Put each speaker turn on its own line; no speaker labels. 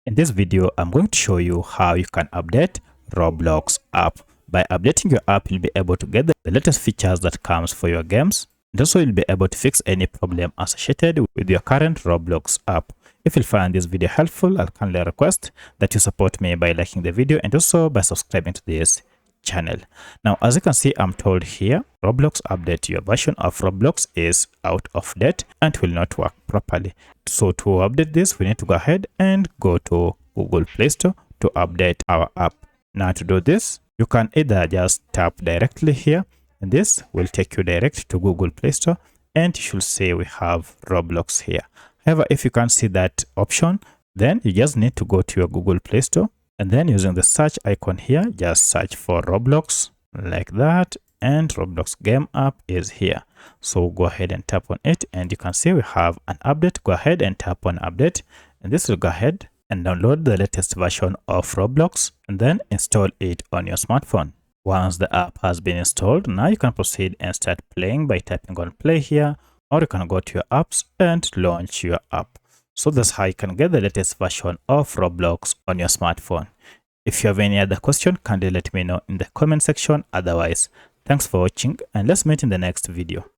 In this video, I'm going to show you how you can update Roblox app. By updating your app, you'll be able to get the latest features that comes for your games. And also, you'll be able to fix any problem associated with your current Roblox app. If you find this video helpful, I'll kindly request that you support me by liking the video and also by subscribing to this channel. Now, as you can see, I'm told here, Roblox update, your version of Roblox is out of date and will not work properly. So to update this, we need to go ahead and go to Google Play Store to update our app. Now to do this, you can either just tap directly here, and this will take you direct to Google Play Store, and you should say we have Roblox here. However, if you can't see that option, then you just need to go to your Google Play Store, and then using the search icon here, just search for Roblox like that, and Roblox game app is here. So go ahead and tap on it, and you can see we have an update. Go ahead and tap on update, and this will go ahead and download the latest version of Roblox and then install it on your smartphone. Once the app has been installed, now you can proceed and start playing by tapping on play here, or you can go to your apps and launch your app. So that's how you can get the latest version of Roblox on your smartphone. If you have any other question, kindly let me know in the comment section. Otherwise, thanks for watching, and let's meet in the next video.